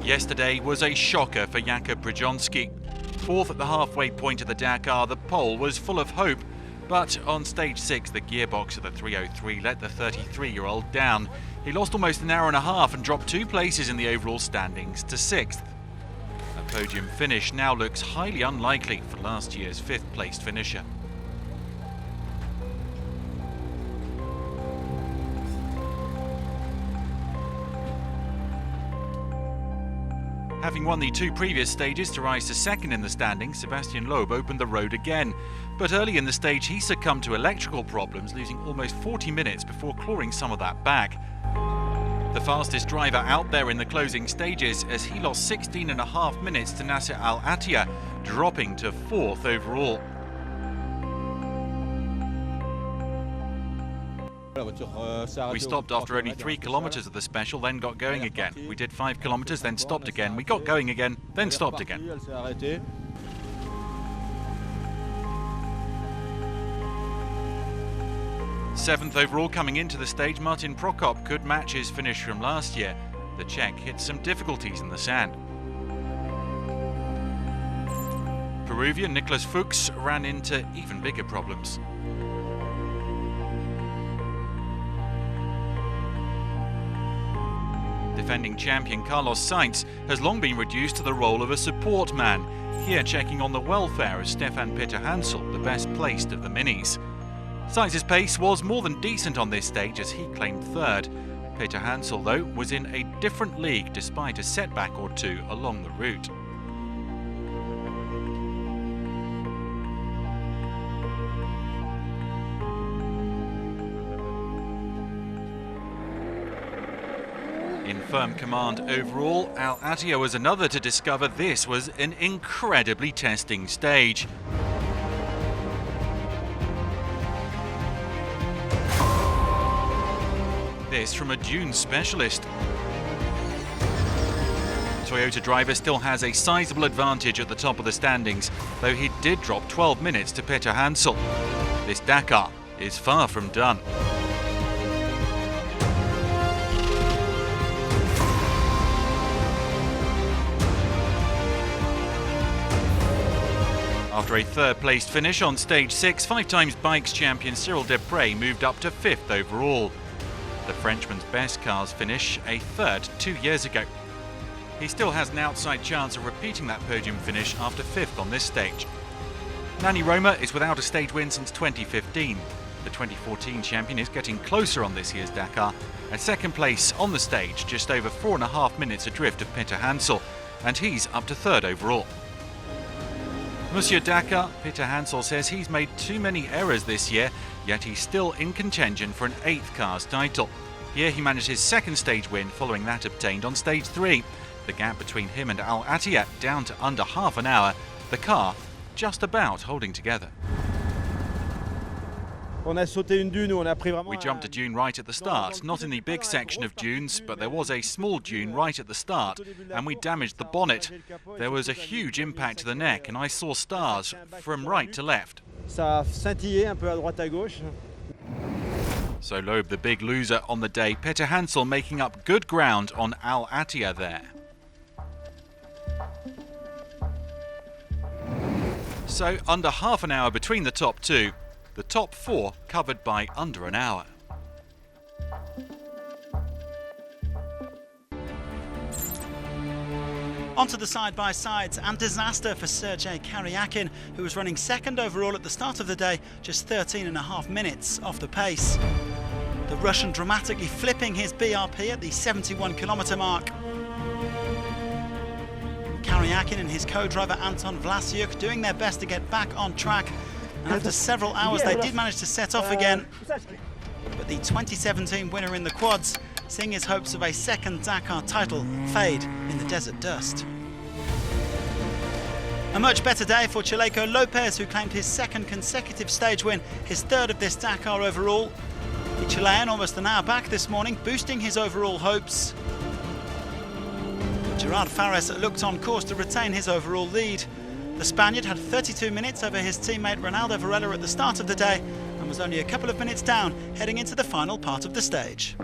Yesterday was a shocker for Jakub Brzezinski. Fourth at the halfway point of the Dakar, the pole was full of hope, but on stage 6 the gearbox of the 303 let the 33-year-old down. He lost almost an hour and a half and dropped 2 places in the overall standings to 6th. A podium finish now looks highly unlikely for last year's 5th placed finisher. Having won the 2 previous stages to rise to 2nd in the standings, Sebastian Loeb opened the road again. But early in the stage he succumbed to electrical problems, losing almost 40 minutes before clawing some of that back. The fastest driver out there in the closing stages, as he lost 16.5 minutes to Nasser Al-Attiyah, dropping to 4th overall. We stopped after only 3 kilometres of the special, then got going again. We did 5 kilometres, then stopped again. We got going again, then stopped again. Seventh overall coming into the stage, Martin Prokop could match his finish from last year. The Czech hit some difficulties in the sand. Peruvian Nicholas Fuchs ran into even bigger problems. Defending champion Carlos Sainz has long been reduced to the role of a support man, here checking on the welfare of Stefan Peterhansel, the best placed of the minis. Sainz's pace was more than decent on this stage as he claimed 3rd. Peterhansel, though, was in a different league despite a setback or 2 along the route. In firm command overall, Al-Attiyah was another to discover this was an incredibly testing stage. This from a dune specialist. Toyota driver still has a sizable advantage at the top of the standings, though he did drop 12 minutes to Peterhansel. This Dakar is far from done. After a 3rd placed finish on stage 6, 5 times bikes champion CYRIL moved up to 5th overall. The Frenchman's best cars finish a 3rd 2 years ago. He still has an outside chance of repeating that podium finish after 5th on this stage. NANI Roma is without a stage win since 2015. The 2014 champion is getting closer on this year's Dakar, at 2nd place on the stage, just over 4.5 minutes adrift of Peterhansel, and he's up to 3rd overall. Monsieur Dakar, Peterhansel says he's made too many errors this year, yet he's still in contention for an 8th cars title. Here he managed his 2nd stage win following that obtained on stage 3. The gap between him and Al-Attiyah down to under half an hour, the car just about holding together. We jumped a dune right at the start, not in the big section of dunes, but there was a small dune right at the start, and we damaged the bonnet. There was a huge impact to the neck, and I saw stars from right to left. So Loeb, the big loser on the day, Peterhansel making up good ground on Al-Attiyah there. So under half an hour between the top 2. The top 4 covered by under an hour. Onto the side-by-sides, and disaster for Sergei Karyakin, who was running 2nd overall at the start of the day, just 13.5 minutes off the pace. The Russian dramatically flipping his BRP at the 71-kilometre mark. Karyakin and his co-driver Anton Vlasiuk doing their best to get back on track. And after several hours they did manage to set off again, but the 2017 winner in the quads seeing his hopes of a 2nd Dakar title fade in the desert dust. A much better day for Chaleco Lopez, who claimed his 2nd consecutive stage win, his 3rd of this Dakar overall. The Chilean almost an hour back this morning, boosting his overall hopes. Gerard Fares looked on course to retain his overall lead. The Spaniard had 32 minutes over his teammate Ronaldo Varela at the start of the day and was only a couple of minutes down heading into the final part of the stage.